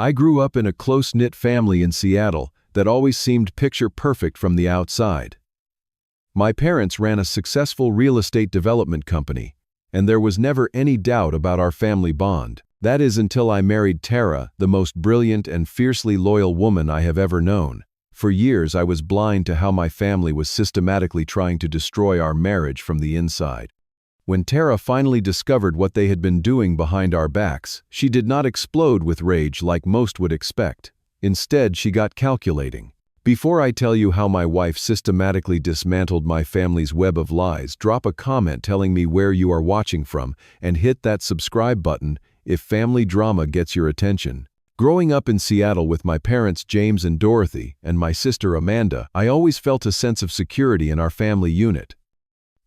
I grew up in a close-knit family in Seattle that always seemed picture-perfect from the outside. My parents ran a successful real estate development company, and there was never any doubt about our family bond. That is until I married Tara, the most brilliant and fiercely loyal woman I have ever known. For years I was blind to how my family was systematically trying to destroy our marriage from the inside. When Tara finally discovered what they had been doing behind our backs, she did not explode with rage like most would expect. Instead, she got calculating. Before I tell you how my wife systematically dismantled my family's web of lies, drop a comment telling me where you are watching from and hit that subscribe button if family drama gets your attention. Growing up in Seattle with my parents James and Dorothy and my sister Amanda, I always felt a sense of security in our family unit.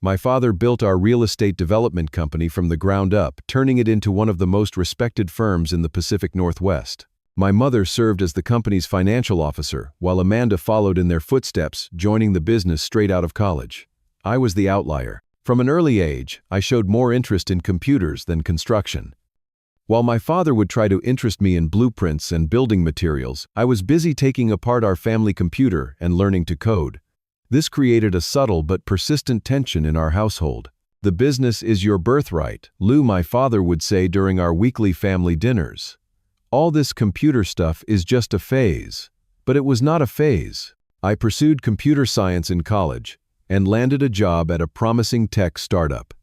My father built our real estate development company from the ground up, turning it into one of the most respected firms in the Pacific Northwest. My mother served as the company's financial officer, while Amanda followed in their footsteps, joining the business straight out of college. I was the outlier. From an early age, I showed more interest in computers than construction. While my father would try to interest me in blueprints and building materials, I was busy taking apart our family computer and learning to code. This created a subtle but persistent tension in our household. "The business is your birthright," Lou, my father, would say during our weekly family dinners. "All this computer stuff is just a phase." But it was not a phase. I pursued computer science in college and landed a job at a promising tech startup.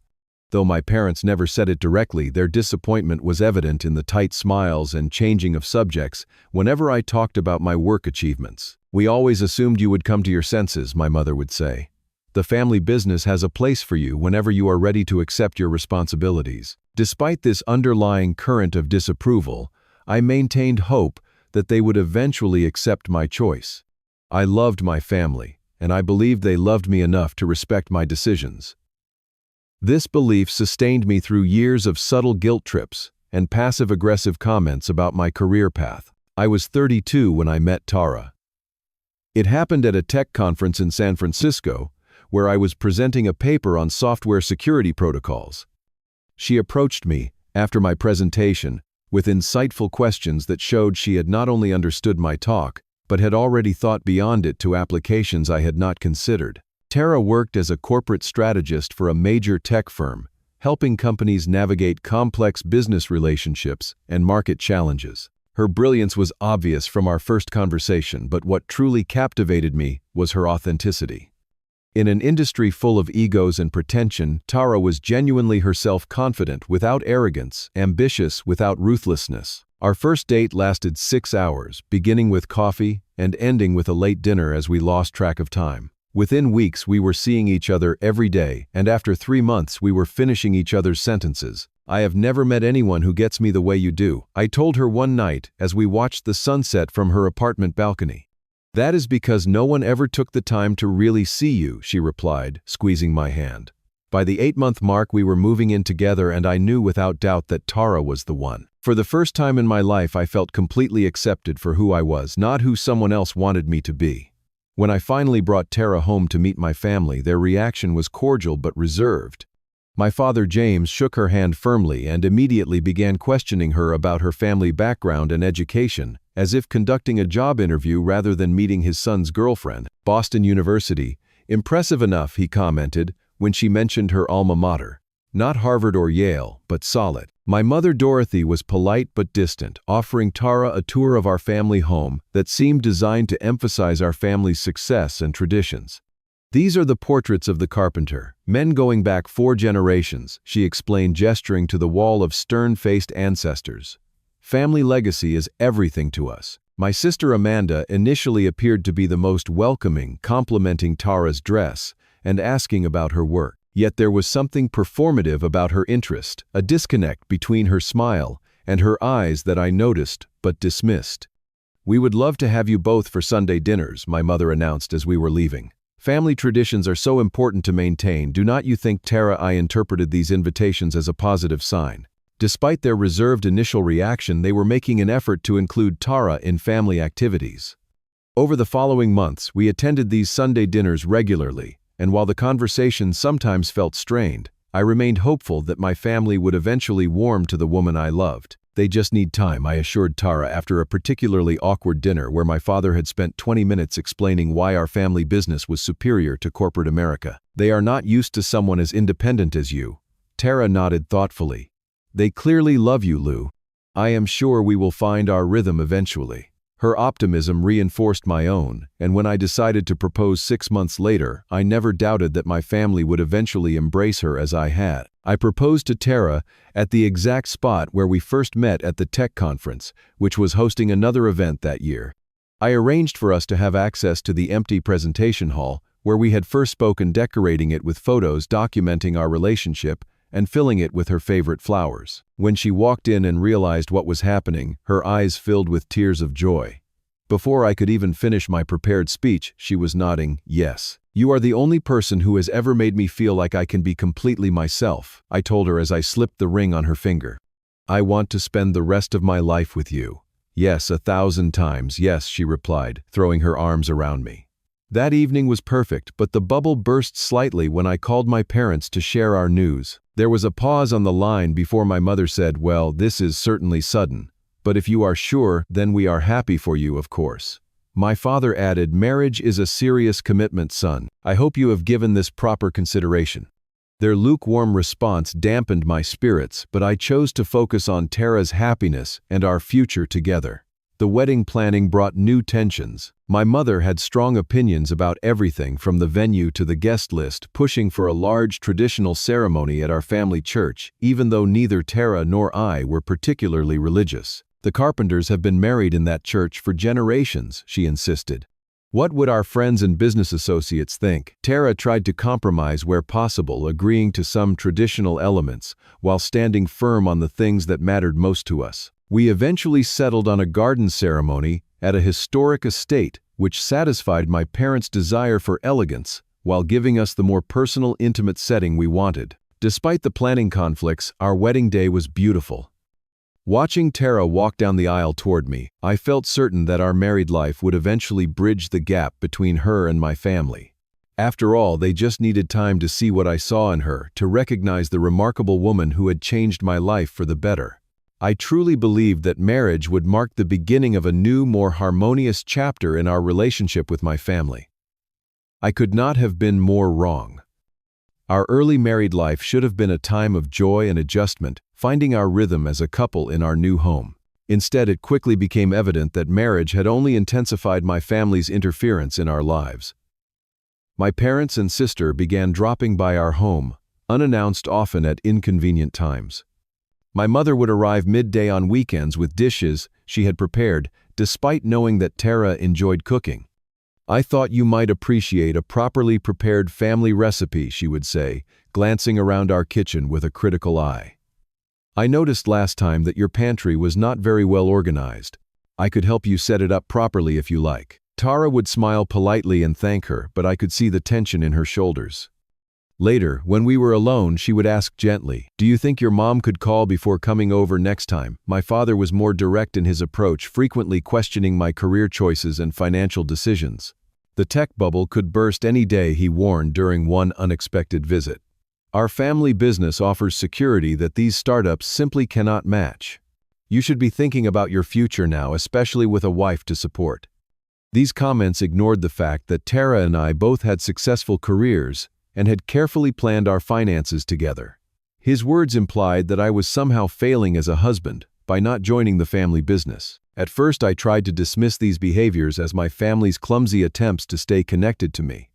Though my parents never said it directly, their disappointment was evident in the tight smiles and changing of subjects whenever I talked about my work achievements. "We always assumed you would come to your senses," my mother would say. "The family business has a place for you whenever you are ready to accept your responsibilities." Despite this underlying current of disapproval, I maintained hope that they would eventually accept my choice. I loved my family, and I believed they loved me enough to respect my decisions. This belief sustained me through years of subtle guilt trips and passive-aggressive comments about my career path. I was 32 when I met Tara. It happened at a tech conference in San Francisco, where I was presenting a paper on software security protocols. She approached me, after my presentation, with insightful questions that showed she had not only understood my talk, but had already thought beyond it to applications I had not considered. Tara worked as a corporate strategist for a major tech firm, helping companies navigate complex business relationships and market challenges. Her brilliance was obvious from our first conversation, but what truly captivated me was her authenticity. In an industry full of egos and pretension, Tara was genuinely herself, confident without arrogance, ambitious without ruthlessness. Our first date lasted 6 hours, beginning with coffee and ending with a late dinner as we lost track of time. Within weeks, we were seeing each other every day, and after 3 months, we were finishing each other's sentences. "I have never met anyone who gets me the way you do," I told her one night as we watched the sunset from her apartment balcony. "That is because no one ever took the time to really see you," she replied, squeezing my hand. By the 8-month mark, we were moving in together, and I knew without doubt that Tara was the one. For the first time in my life, I felt completely accepted for who I was, not who someone else wanted me to be. When I finally brought Tara home to meet my family, their reaction was cordial but reserved. My father James shook her hand firmly and immediately began questioning her about her family background and education, as if conducting a job interview rather than meeting his son's girlfriend. "Boston University. Impressive enough," he commented when she mentioned her alma mater. "Not Harvard or Yale, but solid." My mother Dorothy was polite but distant, offering Tara a tour of our family home that seemed designed to emphasize our family's success and traditions. "These are the portraits of the carpenter, men going back 4 generations," she explained, gesturing to the wall of stern-faced ancestors. "Family legacy is everything to us." My sister Amanda initially appeared to be the most welcoming, complimenting Tara's dress and asking about her work. Yet there was something performative about her interest, a disconnect between her smile and her eyes that I noticed but dismissed. "We would love to have you both for Sunday dinners," my mother announced as we were leaving. "Family traditions are so important to maintain. Do not you think, Tara?" I interpreted these invitations as a positive sign. Despite their reserved initial reaction, they were making an effort to include Tara in family activities. Over the following months, we attended these Sunday dinners regularly, and while the conversation sometimes felt strained, I remained hopeful that my family would eventually warm to the woman I loved. They just need time, I assured Tara after a particularly awkward dinner where my father had spent 20 minutes explaining why our family business was superior to corporate America. They are not used to someone as independent as you. Tara nodded thoughtfully. They clearly love you, Lou. I am sure we will find our rhythm eventually. Her optimism reinforced my own, and when I decided to propose 6 months later, I never doubted that my family would eventually embrace her as I had. I proposed to Tara at the exact spot where we first met at the tech conference, which was hosting another event that year. I arranged for us to have access to the empty presentation hall, where we had first spoken, decorating it with photos documenting our relationship and filling it with her favorite flowers. When she walked in and realized what was happening, her eyes filled with tears of joy. Before I could even finish my prepared speech, she was nodding, "Yes. You are the only person who has ever made me feel like I can be completely myself," I told her as I slipped the ring on her finger. "I want to spend the rest of my life with you." "Yes, 1,000 times, yes," she replied, throwing her arms around me. That evening was perfect, but the bubble burst slightly when I called my parents to share our news. There was a pause on the line before my mother said, "Well, this is certainly sudden. But if you are sure, then we are happy for you, of course." My father added, "Marriage is a serious commitment, son. I hope you have given this proper consideration." Their lukewarm response dampened my spirits, but I chose to focus on Tara's happiness and our future together. The wedding planning brought new tensions. My mother had strong opinions about everything from the venue to the guest list, pushing for a large traditional ceremony at our family church, even though neither Tara nor I were particularly religious. "The Carpenters have been married in that church for generations," she insisted. "What would our friends and business associates think?" Tara tried to compromise where possible, agreeing to some traditional elements, while standing firm on the things that mattered most to us. We eventually settled on a garden ceremony at a historic estate, which satisfied my parents' desire for elegance while giving us the more personal, intimate setting we wanted. Despite the planning conflicts, our wedding day was beautiful. Watching Tara walk down the aisle toward me, I felt certain that our married life would eventually bridge the gap between her and my family. After all, they just needed time to see what I saw in her, to recognize the remarkable woman who had changed my life for the better. I truly believed that marriage would mark the beginning of a new, more harmonious chapter in our relationship with my family. I could not have been more wrong. Our early married life should have been a time of joy and adjustment, finding our rhythm as a couple in our new home. Instead, it quickly became evident that marriage had only intensified my family's interference in our lives. My parents and sister began dropping by our home, unannounced, often at inconvenient times. My mother would arrive midday on weekends with dishes she had prepared, despite knowing that Tara enjoyed cooking. "I thought you might appreciate a properly prepared family recipe," she would say, glancing around our kitchen with a critical eye. "I noticed last time that your pantry was not very well organized. I could help you set it up properly if you like." Tara would smile politely and thank her, but I could see the tension in her shoulders. Later, when we were alone, she would ask gently, "Do you think your mom could call before coming over next time?" My father was more direct in his approach, frequently questioning my career choices and financial decisions. The tech bubble could burst any day, he warned during one unexpected visit. "Our family business offers security that these startups simply cannot match. You should be thinking about your future now, especially with a wife to support." These comments ignored the fact that Tara and I both had successful careers and had carefully planned our finances together. His words implied that I was somehow failing as a husband by not joining the family business. At first, I tried to dismiss these behaviors as my family's clumsy attempts to stay connected to me.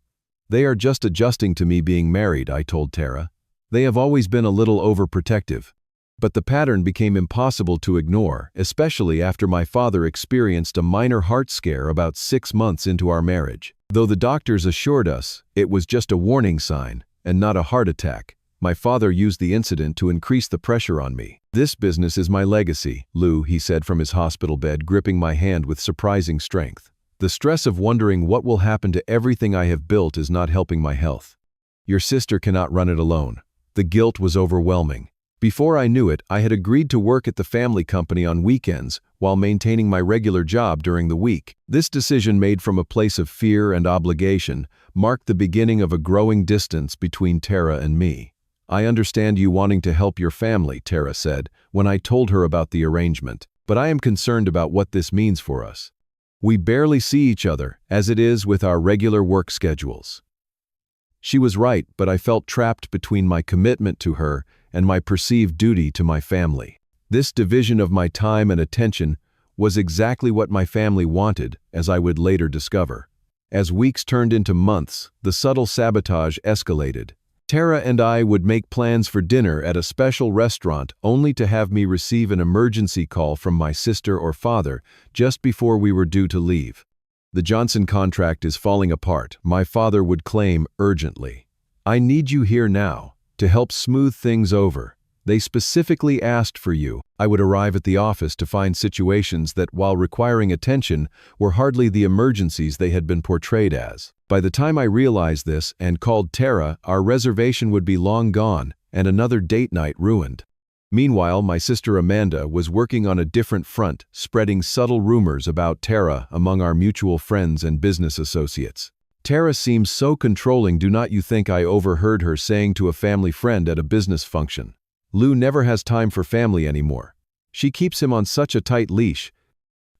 "They are just adjusting to me being married," I told Tara. "They have always been a little overprotective." But the pattern became impossible to ignore, especially after my father experienced a minor heart scare about 6 months into our marriage. Though the doctors assured us it was just a warning sign and not a heart attack, my father used the incident to increase the pressure on me. "This business is my legacy, Lou," he said from his hospital bed, gripping my hand with surprising strength. "The stress of wondering what will happen to everything I have built is not helping my health. Your sister cannot run it alone." The guilt was overwhelming. Before I knew it, I had agreed to work at the family company on weekends while maintaining my regular job during the week. This decision, made from a place of fear and obligation, marked the beginning of a growing distance between Tara and me. "I understand you wanting to help your family," Tara said, when I told her about the arrangement. "But I am concerned about what this means for us. We barely see each other, as it is with our regular work schedules." She was right, but I felt trapped between my commitment to her and my perceived duty to my family. This division of my time and attention was exactly what my family wanted, as I would later discover. As weeks turned into months, the subtle sabotage escalated. Tara and I would make plans for dinner at a special restaurant only to have me receive an emergency call from my sister or father just before we were due to leave. "The Johnson contract is falling apart," my father would claim urgently. "I need you here now, to help smooth things over. They specifically asked for you." I would arrive at the office to find situations that, while requiring attention, were hardly the emergencies they had been portrayed as. By the time I realized this and called Tara, our reservation would be long gone and another date night ruined. Meanwhile, my sister Amanda was working on a different front, spreading subtle rumors about Tara among our mutual friends and business associates. "Tara seems so controlling, do not you think?" I overheard her saying to a family friend at a business function. "Lou never has time for family anymore. She keeps him on such a tight leash."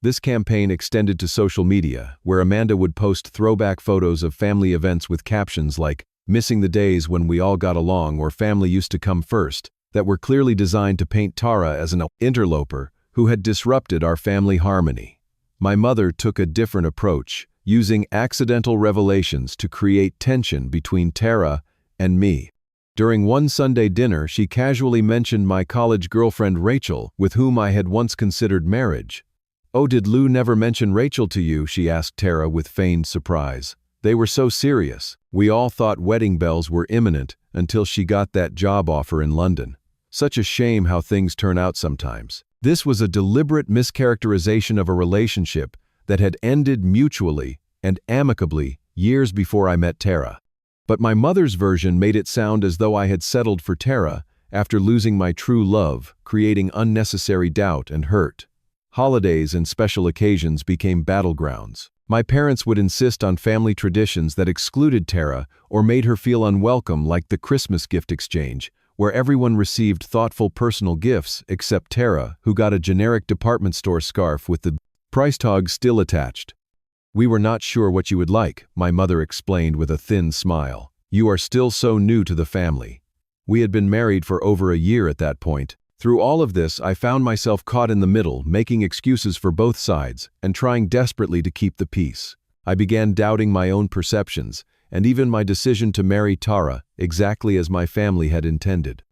This campaign extended to social media, where Amanda would post throwback photos of family events with captions like, "Missing the days when we all got along," or "Family used to come first," that were clearly designed to paint Tara as an interloper who had disrupted our family harmony. My mother took a different approach, using accidental revelations to create tension between Tara and me. During one Sunday dinner, she casually mentioned my college girlfriend Rachel, with whom I had once considered marriage. "Oh, did Lou never mention Rachel to you?" she asked Tara with feigned surprise. "They were so serious. We all thought wedding bells were imminent until she got that job offer in London. Such a shame how things turn out sometimes." This was a deliberate mischaracterization of a relationship that had ended mutually and amicably years before I met Tara. But my mother's version made it sound as though I had settled for Tara after losing my true love, creating unnecessary doubt and hurt. Holidays and special occasions became battlegrounds. My parents would insist on family traditions that excluded Tara or made her feel unwelcome, like the Christmas gift exchange, where everyone received thoughtful personal gifts except Tara, who got a generic department store scarf with the price tag still attached. "We were not sure what you would like," my mother explained with a thin smile. "You are still so new to the family." We had been married for over a year at that point. Through all of this, I found myself caught in the middle, making excuses for both sides and trying desperately to keep the peace. I began doubting my own perceptions and even my decision to marry Tara exactly as my family had intended.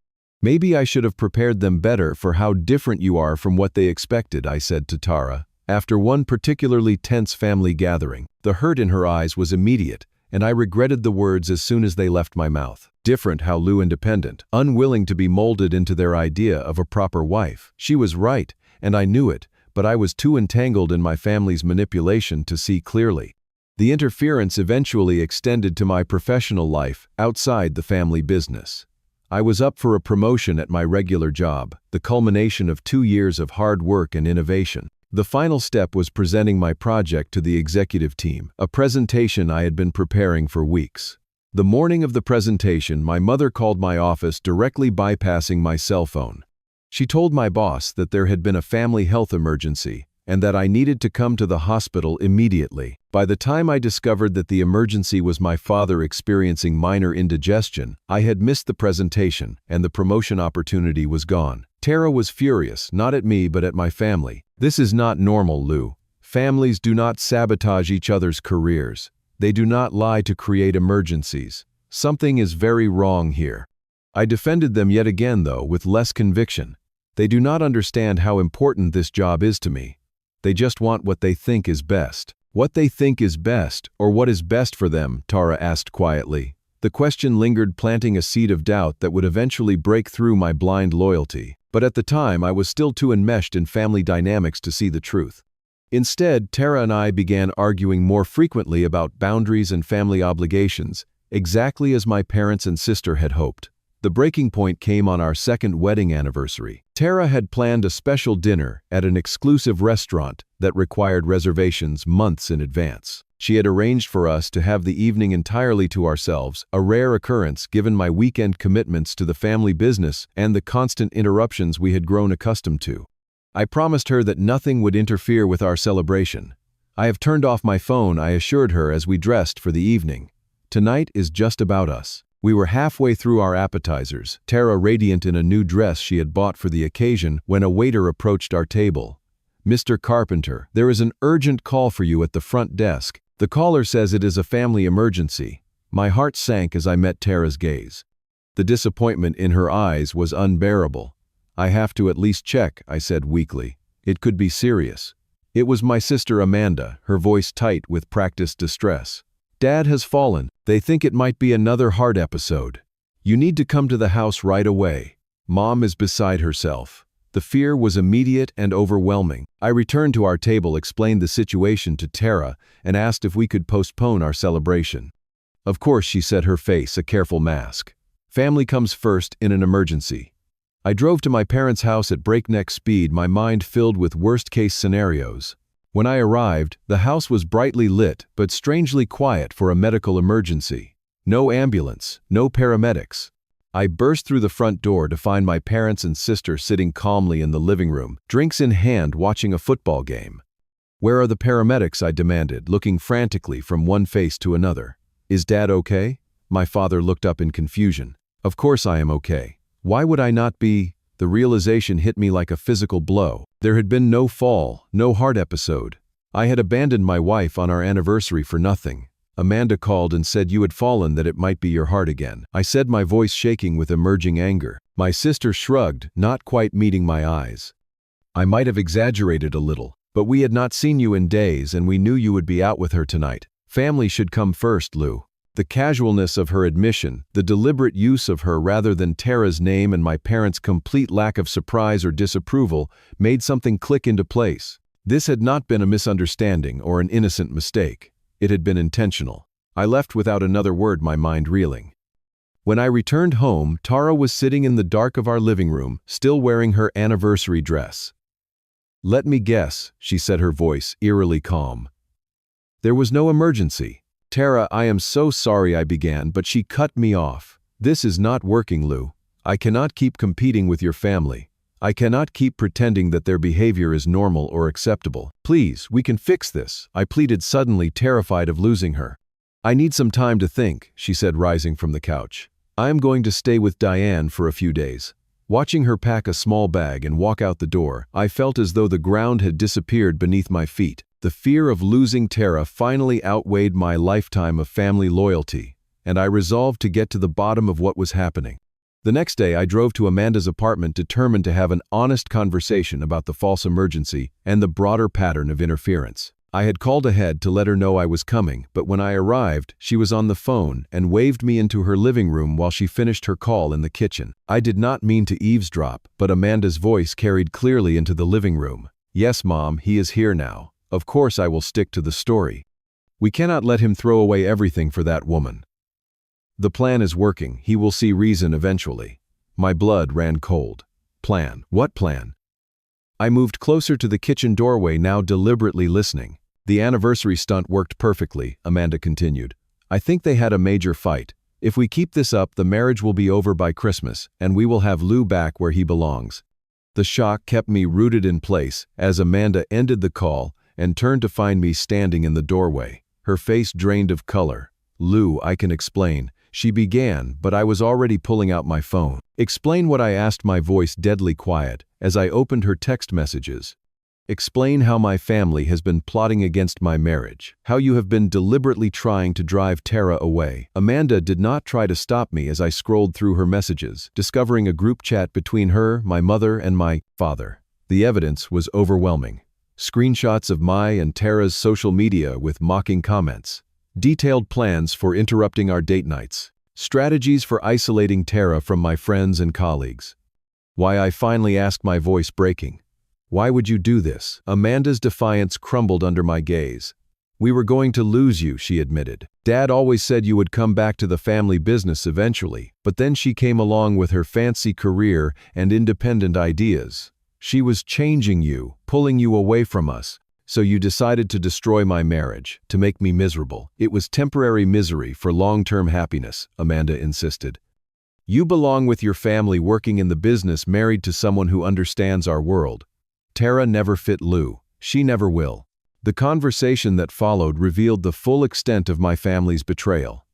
"Maybe I should have prepared them better for how different you are from what they expected," I said to Tara. After one particularly tense family gathering, the hurt in her eyes was immediate, and I regretted the words as soon as they left my mouth. Different how Lou independent, unwilling to be molded into their idea of a proper wife. She was right, and I knew it, but I was too entangled in my family's manipulation to see clearly. The interference eventually extended to my professional life outside the family business. I was up for a promotion at my regular job, the culmination of 2 years of hard work and innovation. The final step was presenting my project to the executive team, a presentation I had been preparing for weeks. The morning of the presentation, my mother called my office, directly bypassing my cell phone. She told my boss that there had been a family health emergency and that I needed to come to the hospital immediately. By the time I discovered that the emergency was my father experiencing minor indigestion, I had missed the presentation and the promotion opportunity was gone. Tara was furious, not at me but at my family. "This is not normal, Lou. Families do not sabotage each other's careers. They do not lie to create emergencies. Something is very wrong here." I defended them yet again, though, with less conviction. "They do not understand how important this job is to me. They just want what they think is best." "What they think is best, or what is best for them?" Tara asked quietly. The question lingered, planting a seed of doubt that would eventually break through my blind loyalty. But at the time, I was still too enmeshed in family dynamics to see the truth. Instead, Tara and I began arguing more frequently about boundaries and family obligations, exactly as my parents and sister had hoped. The breaking point came on our second wedding anniversary. Tara had planned a special dinner at an exclusive restaurant that required reservations months in advance. She had arranged for us to have the evening entirely to ourselves, a rare occurrence given my weekend commitments to the family business and the constant interruptions we had grown accustomed to. I promised her that nothing would interfere with our celebration. "I have turned off my phone," I assured her as we dressed for the evening. "Tonight is just about us." We were halfway through our appetizers, Tara radiant in a new dress she had bought for the occasion, when a waiter approached our table. "Mr. Carpenter, there is an urgent call for you at the front desk. The caller says it is a family emergency." My heart sank as I met Tara's gaze. The disappointment in her eyes was unbearable. "I have to at least check," I said weakly. "It could be serious." It was my sister Amanda, her voice tight with practiced distress. "Dad has fallen. They think it might be another heart episode. You need to come to the house right away. Mom is beside herself." The fear was immediate and overwhelming. I returned to our table, explained the situation to Tara, and asked if we could postpone our celebration. "Of course," she said, her face a careful mask. "Family comes first in an emergency." I drove to my parents' house at breakneck speed, my mind filled with worst-case scenarios. When I arrived, the house was brightly lit, but strangely quiet for a medical emergency. No ambulance, no paramedics. I burst through the front door to find my parents and sister sitting calmly in the living room, drinks in hand, watching a football game. "Where are the paramedics?" I demanded, looking frantically from one face to another. "Is Dad okay?" My father looked up in confusion. "Of course I am okay. Why would I not be?" The realization hit me like a physical blow. There had been no fall, no heart episode. I had abandoned my wife on our anniversary for nothing. Amanda called and said you had fallen, that it might be your heart again. I said, my voice shaking with emerging anger. My sister shrugged, not quite meeting my eyes. "I might have exaggerated a little, but we had not seen you in days and we knew you would be out with her tonight. Family should come first, Lou." The casualness of her admission, the deliberate use of her rather than Tara's name, and my parents' complete lack of surprise or disapproval made something click into place. This had not been a misunderstanding or an innocent mistake. It had been intentional. I left without another word, my mind reeling. When I returned home, Tara was sitting in the dark of our living room, still wearing her anniversary dress. "Let me guess," she said, her voice eerily calm. "There was no emergency." "Tara, I am so sorry," I began, but she cut me off. "This is not working, Lou. I cannot keep competing with your family. I cannot keep pretending that their behavior is normal or acceptable. Please, we can fix this," I pleaded, suddenly terrified of losing her. "I need some time to think," she said, rising from the couch. "I am going to stay with Diane for a few days." Watching her pack a small bag and walk out the door, I felt as though the ground had disappeared beneath my feet. The fear of losing Tara finally outweighed my lifetime of family loyalty, and I resolved to get to the bottom of what was happening. The next day, I drove to Amanda's apartment, determined to have an honest conversation about the false emergency and the broader pattern of interference. I had called ahead to let her know I was coming, but when I arrived, she was on the phone and waved me into her living room while she finished her call in the kitchen. I did not mean to eavesdrop, but Amanda's voice carried clearly into the living room. "Yes, Mom, he is here now. Of course I will stick to the story. We cannot let him throw away everything for that woman. The plan is working. He will see reason eventually." My blood ran cold. Plan? What plan? I moved closer to the kitchen doorway, now deliberately listening. "The anniversary stunt worked perfectly," Amanda continued. "I think they had a major fight. If we keep this up, the marriage will be over by Christmas, and we will have Lou back where he belongs." The shock kept me rooted in place as Amanda ended the call and turned to find me standing in the doorway, her face drained of color. "Lou, I can explain," she began, but I was already pulling out my phone. "Explain what?" I asked, my voice deadly quiet, as I opened her text messages. "Explain how my family has been plotting against my marriage, how you have been deliberately trying to drive Tara away." Amanda did not try to stop me as I scrolled through her messages, discovering a group chat between her, my mother, and my father. The evidence was overwhelming. Screenshots of my and Tara's social media with mocking comments. Detailed plans for interrupting our date nights. Strategies for isolating Tara from my friends and colleagues. Why, I finally asked, my voice breaking. "Why would you do this?" Amanda's defiance crumbled under my gaze. "We were going to lose you," she admitted. "Dad always said you would come back to the family business eventually, but then she came along with her fancy career and independent ideas. She was changing you, pulling you away from us, So you decided to destroy my marriage, to make me miserable. It was temporary misery for long-term happiness, Amanda insisted. You belong with your family working in the business, married to someone who understands our world. Tara never fit Lou. She never will. The conversation that followed revealed the full extent of my family's betrayal.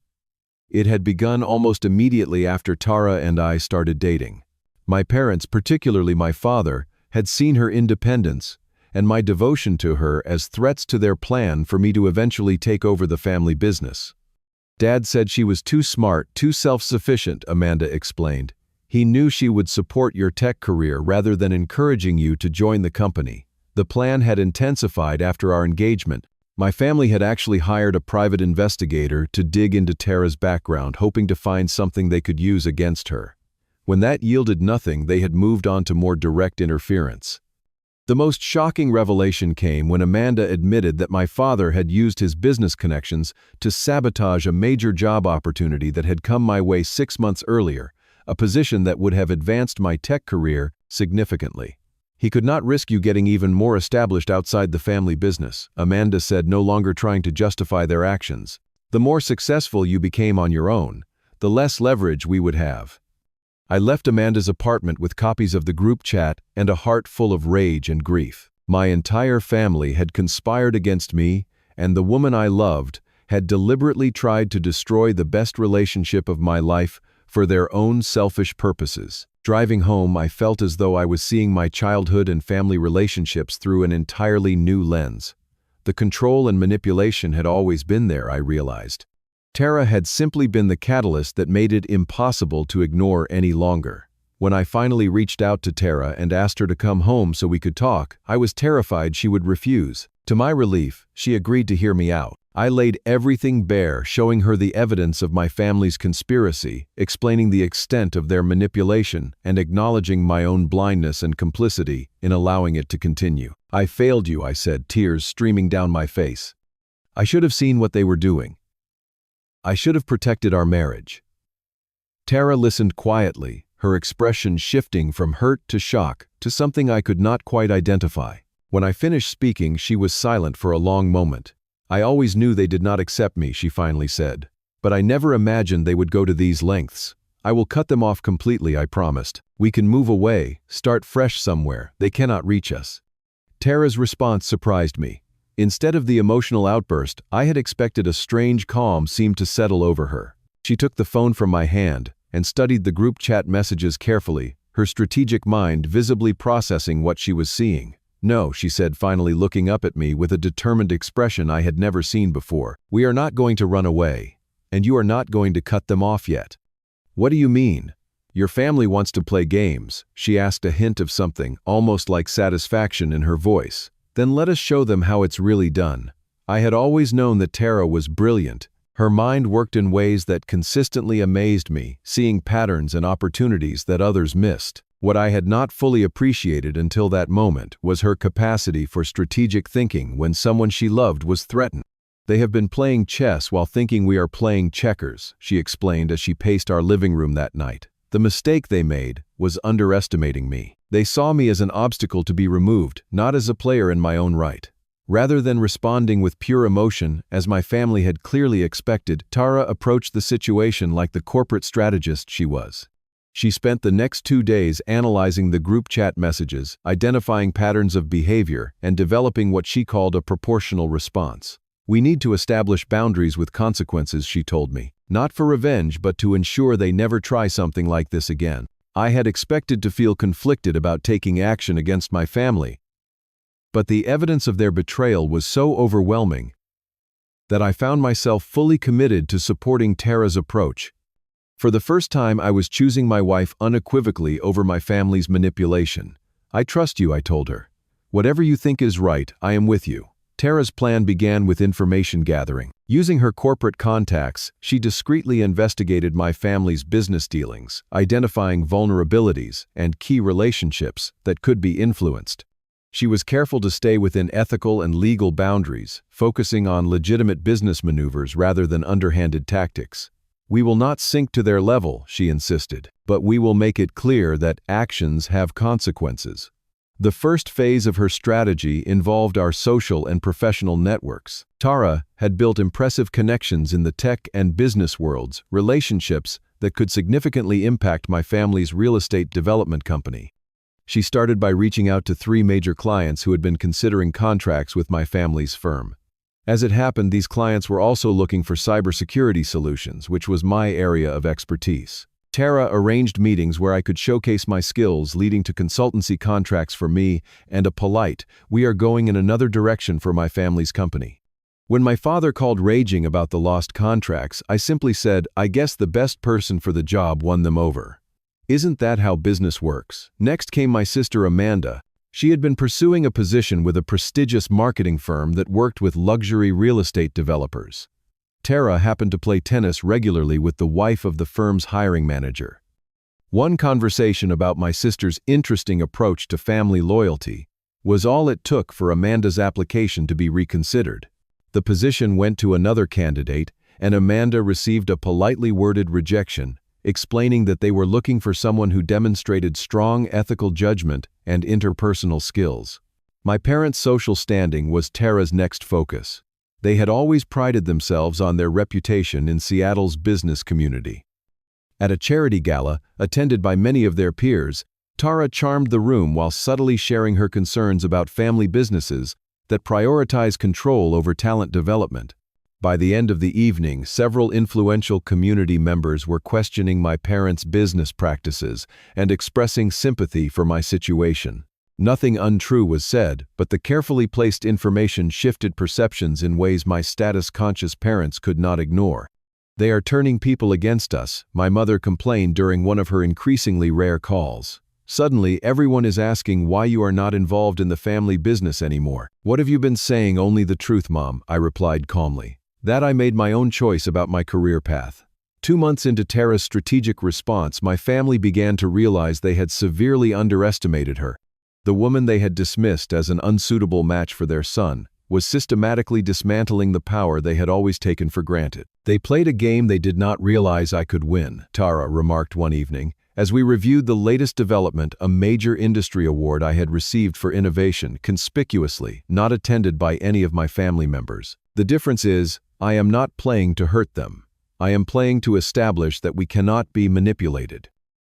It had begun almost immediately after Tara and I started dating. My parents, particularly my father, had seen her independence and my devotion to her as threats to their plan for me to eventually take over the family business. Dad said she was too smart, too self-sufficient, Amanda explained. He knew she would support your tech career rather than encouraging you to join the company. The plan had intensified after our engagement. My family had actually hired a private investigator to dig into Tara's background, hoping to find something they could use against her. When that yielded nothing, they had moved on to more direct interference. The most shocking revelation came when Amanda admitted that my father had used his business connections to sabotage a major job opportunity that had come my way 6 months earlier, a position that would have advanced my tech career significantly. He could not risk you getting even more established outside the family business, Amanda said, no longer trying to justify their actions. The more successful you became on your own, the less leverage we would have. I left Amanda's apartment with copies of the group chat and a heart full of rage and grief. My entire family had conspired against me, and the woman I loved had deliberately tried to destroy the best relationship of my life for their own selfish purposes. Driving home, I felt as though I was seeing my childhood and family relationships through an entirely new lens. The control and manipulation had always been there, I realized. Tara had simply been the catalyst that made it impossible to ignore any longer. When I finally reached out to Tara and asked her to come home so we could talk, I was terrified she would refuse. To my relief, she agreed to hear me out. I laid everything bare, showing her the evidence of my family's conspiracy, explaining the extent of their manipulation, and acknowledging my own blindness and complicity in allowing it to continue. I failed you, I said, tears streaming down my face. I should have seen what they were doing. I should have protected our marriage. Tara listened quietly, her expression shifting from hurt to shock to something I could not quite identify. When I finished speaking, she was silent for a long moment. I always knew they did not accept me, she finally said. But I never imagined they would go to these lengths. I will cut them off completely, I promised. We can move away, start fresh somewhere. They cannot reach us. Tara's response surprised me. Instead of the emotional outburst, I had expected a strange calm seemed to settle over her. She took the phone from my hand and studied the group chat messages carefully, her strategic mind visibly processing what she was seeing. No, she said, finally looking up at me with a determined expression I had never seen before. We are not going to run away, and you are not going to cut them off yet. What do you mean? Your family wants to play games, she asked, a hint of something, almost like satisfaction in her voice. Then let us show them how it's really done. I had always known that Tara was brilliant. Her mind worked in ways that consistently amazed me, seeing patterns and opportunities that others missed. What I had not fully appreciated until that moment was her capacity for strategic thinking when someone she loved was threatened. They have been playing chess while thinking we are playing checkers, she explained as she paced our living room that night. The mistake they made was underestimating me. They saw me as an obstacle to be removed, not as a player in my own right. Rather than responding with pure emotion, as my family had clearly expected, Tara approached the situation like the corporate strategist she was. She spent the next 2 days analyzing the group chat messages, identifying patterns of behavior, and developing what she called a proportional response. We need to establish boundaries with consequences, she told me. Not for revenge, but to ensure they never try something like this again. I had expected to feel conflicted about taking action against my family, but the evidence of their betrayal was so overwhelming that I found myself fully committed to supporting Tara's approach. For the first time, I was choosing my wife unequivocally over my family's manipulation. I trust you, I told her. Whatever you think is right, I am with you. Tara's plan began with information gathering. Using her corporate contacts, she discreetly investigated my family's business dealings, identifying vulnerabilities and key relationships that could be influenced. She was careful to stay within ethical and legal boundaries, focusing on legitimate business maneuvers rather than underhanded tactics. We will not sink to their level, she insisted, but we will make it clear that actions have consequences. The first phase of her strategy involved our social and professional networks. Tara had built impressive connections in the tech and business worlds, relationships that could significantly impact my family's real estate development company. She started by reaching out to 3 major clients who had been considering contracts with my family's firm. As it happened, these clients were also looking for cybersecurity solutions, which was my area of expertise. Tara arranged meetings where I could showcase my skills, leading to consultancy contracts for me and a polite, "We are going in another direction" for my family's company. When my father called raging about the lost contracts, I simply said, "I guess the best person for the job won them over. Isn't that how business works?" Next came my sister Amanda. She had been pursuing a position with a prestigious marketing firm that worked with luxury real estate developers. Tara happened to play tennis regularly with the wife of the firm's hiring manager. One conversation about my sister's interesting approach to family loyalty was all it took for Amanda's application to be reconsidered. The position went to another candidate, and Amanda received a politely worded rejection, explaining that they were looking for someone who demonstrated strong ethical judgment and interpersonal skills. My parents' social standing was Tara's next focus. They had always prided themselves on their reputation in Seattle's business community. At a charity gala, attended by many of their peers, Tara charmed the room while subtly sharing her concerns about family businesses that prioritize control over talent development. By the end of the evening, several influential community members were questioning my parents' business practices and expressing sympathy for my situation. Nothing untrue was said, but the carefully placed information shifted perceptions in ways my status-conscious parents could not ignore. "They are turning people against us," my mother complained during one of her increasingly rare calls. "Suddenly, everyone is asking why you are not involved in the family business anymore." "What have you been saying?" "Only the truth, Mom," I replied calmly. "That I made my own choice about my career path." 2 months into Tara's strategic response, my family began to realize they had severely underestimated her. The woman they had dismissed as an unsuitable match for their son was systematically dismantling the power they had always taken for granted. "They played a game they did not realize I could win," Tara remarked one evening, as we reviewed the latest development, a major industry award I had received for innovation, conspicuously not attended by any of my family members. "The difference is, I am not playing to hurt them. I am playing to establish that we cannot be manipulated."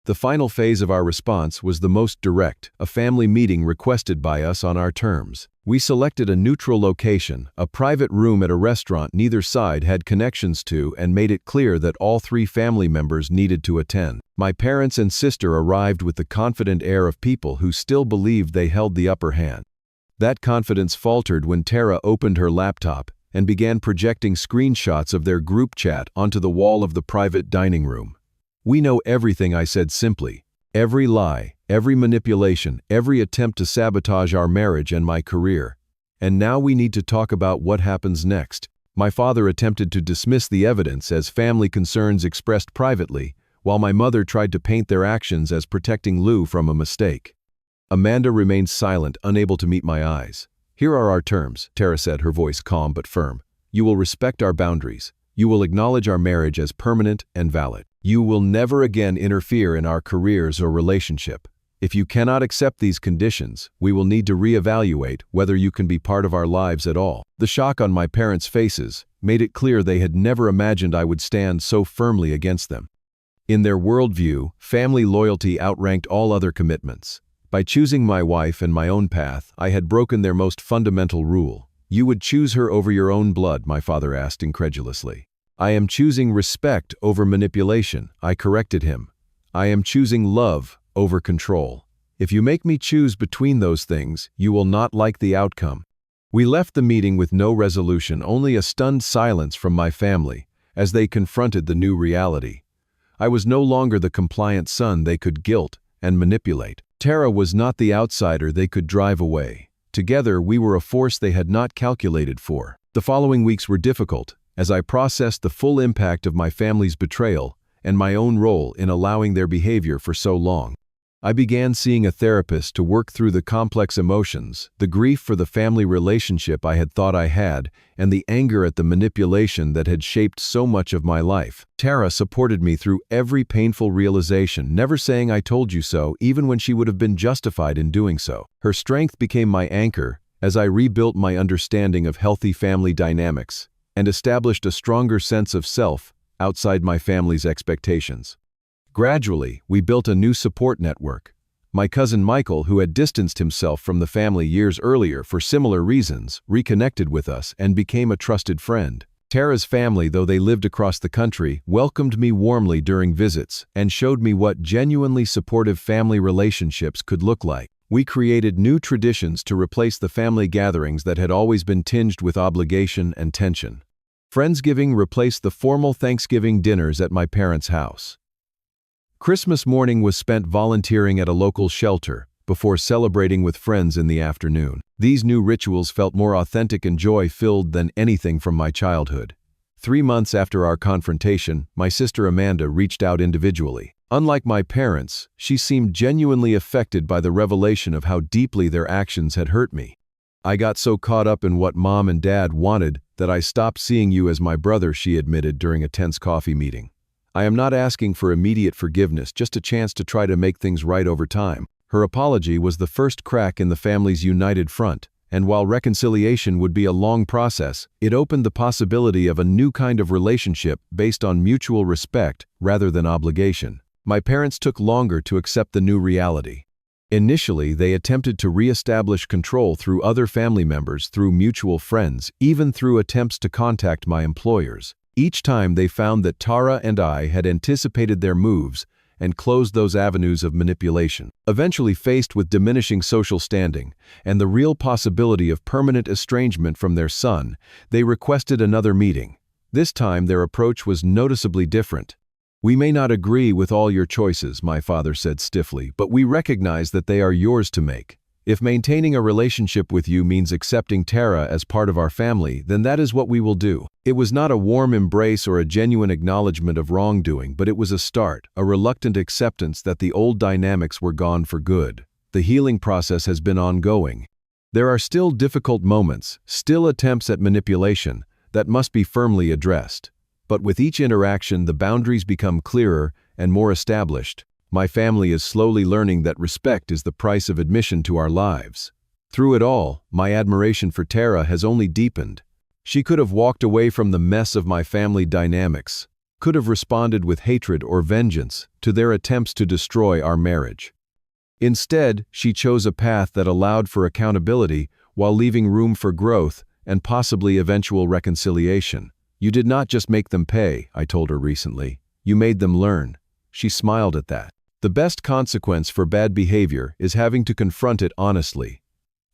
The final phase of our response was the most direct, a family meeting requested by us on our terms. We selected a neutral location, a private room at a restaurant neither side had connections to, and made it clear that all 3 family members needed to attend. My parents and sister arrived with the confident air of people who still believed they held the upper hand. That confidence faltered when Tara opened her laptop and began projecting screenshots of their group chat onto the wall of the private dining room. "We know everything," I said simply. "Every lie, every manipulation, every attempt to sabotage our marriage and my career. And now we need to talk about what happens next." My father attempted to dismiss the evidence as family concerns expressed privately, while my mother tried to paint their actions as protecting Lou from a mistake. Amanda remained silent, unable to meet my eyes. "Here are our terms," Tara said, her voice calm but firm. "You will respect our boundaries. You will acknowledge our marriage as permanent and valid. You will never again interfere in our careers or relationship. If you cannot accept these conditions, we will need to reevaluate whether you can be part of our lives at all." The shock on my parents' faces made it clear they had never imagined I would stand so firmly against them. In their worldview, family loyalty outranked all other commitments. By choosing my wife and my own path, I had broken their most fundamental rule. "You would choose her over your own blood?" my father asked incredulously. "I am choosing respect over manipulation," I corrected him. "I am choosing love over control. If you make me choose between those things, you will not like the outcome." We left the meeting with no resolution, only a stunned silence from my family, as they confronted the new reality. I was no longer the compliant son they could guilt and manipulate. Tara was not the outsider they could drive away. Together, we were a force they had not calculated for. The following weeks were difficult, as I processed the full impact of my family's betrayal and my own role in allowing their behavior for so long. I began seeing a therapist to work through the complex emotions, the grief for the family relationship I had thought I had, and the anger at the manipulation that had shaped so much of my life. Tara supported me through every painful realization, never saying "I told you so," even when she would have been justified in doing so. Her strength became my anchor as I rebuilt my understanding of healthy family dynamics and established a stronger sense of self outside my family's expectations. Gradually, we built a new support network. My cousin Michael, who had distanced himself from the family years earlier for similar reasons, reconnected with us and became a trusted friend. Tara's family, though they lived across the country, welcomed me warmly during visits and showed me what genuinely supportive family relationships could look like. We created new traditions to replace the family gatherings that had always been tinged with obligation and tension. Friendsgiving replaced the formal Thanksgiving dinners at my parents' house. Christmas morning was spent volunteering at a local shelter before celebrating with friends in the afternoon. These new rituals felt more authentic and joy-filled than anything from my childhood. 3 months after our confrontation, my sister Amanda reached out individually. Unlike my parents, she seemed genuinely affected by the revelation of how deeply their actions had hurt me. "I got so caught up in what Mom and Dad wanted that I stopped seeing you as my brother," she admitted during a tense coffee meeting. "I am not asking for immediate forgiveness, just a chance to try to make things right over time." Her apology was the first crack in the family's united front, and while reconciliation would be a long process, it opened the possibility of a new kind of relationship based on mutual respect rather than obligation. My parents took longer to accept the new reality. Initially, they attempted to re-establish control through other family members, through mutual friends, even through attempts to contact my employers. Each time they found that Tara and I had anticipated their moves and closed those avenues of manipulation. Eventually faced with diminishing social standing and the real possibility of permanent estrangement from their son, they requested another meeting. This time their approach was noticeably different. "We may not agree with all your choices," my father said stiffly, "but we recognize that they are yours to make. If maintaining a relationship with you means accepting Tara as part of our family, then that is what we will do." It was not a warm embrace or a genuine acknowledgement of wrongdoing, but it was a start, a reluctant acceptance that the old dynamics were gone for good. The healing process has been ongoing. There are still difficult moments, still attempts at manipulation, that must be firmly addressed. But with each interaction, the boundaries become clearer and more established. My family is slowly learning that respect is the price of admission to our lives. Through it all, my admiration for Tara has only deepened. She could have walked away from the mess of my family dynamics, could have responded with hatred or vengeance to their attempts to destroy our marriage. Instead, she chose a path that allowed for accountability while leaving room for growth and possibly eventual reconciliation. "You did not just make them pay," I told her recently. "You made them learn." She smiled at that. "The best consequence for bad behavior is having to confront it honestly.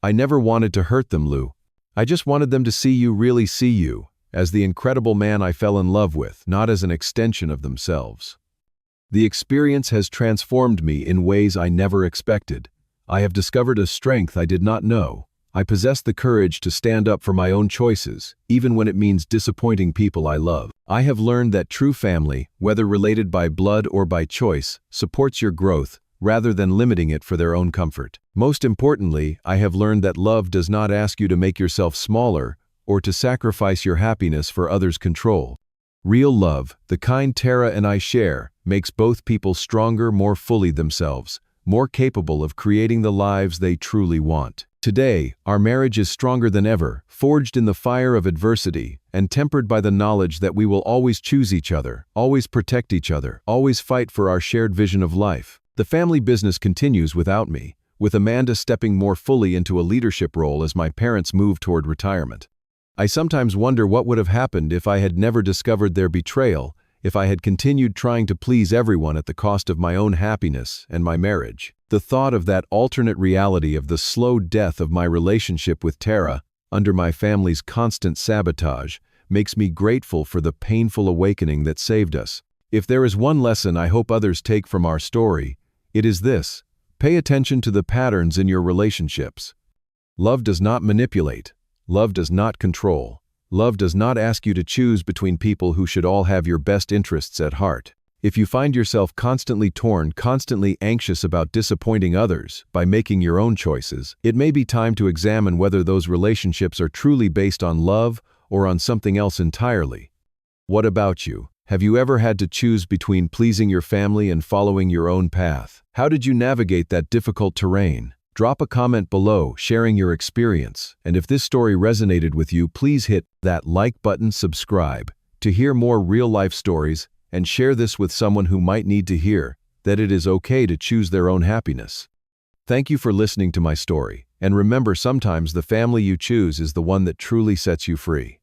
I never wanted to hurt them, Lou. I just wanted them to see you really see you, as the incredible man I fell in love with, not as an extension of themselves." The experience has transformed me in ways I never expected. I have discovered a strength I did not know. I possess the courage to stand up for my own choices, even when it means disappointing people I love. I have learned that true family, whether related by blood or by choice, supports your growth rather than limiting it for their own comfort. Most importantly, I have learned that love does not ask you to make yourself smaller or to sacrifice your happiness for others' control. Real love, the kind Tara and I share, makes both people stronger, more fully themselves, more capable of creating the lives they truly want. Today, our marriage is stronger than ever, forged in the fire of adversity, and tempered by the knowledge that we will always choose each other, always protect each other, always fight for our shared vision of life. The family business continues without me, with Amanda stepping more fully into a leadership role as my parents move toward retirement. I sometimes wonder what would have happened if I had never discovered their betrayal, if I had continued trying to please everyone at the cost of my own happiness and my marriage. The thought of that alternate reality of the slow death of my relationship with Tara, under my family's constant sabotage, makes me grateful for the painful awakening that saved us. If there is one lesson I hope others take from our story, it is this: pay attention to the patterns in your relationships. Love does not manipulate. Love does not control. Love does not ask you to choose between people who should all have your best interests at heart. If you find yourself constantly torn, constantly anxious about disappointing others by making your own choices, it may be time to examine whether those relationships are truly based on love or on something else entirely. What about you? Have you ever had to choose between pleasing your family and following your own path? How did you navigate that difficult terrain? Drop a comment below, sharing your experience. And if this story resonated with you, please hit that like button, subscribe to hear more real-life stories, and share this with someone who might need to hear that it is okay to choose their own happiness. Thank you for listening to my story, and remember, sometimes the family you choose is the one that truly sets you free.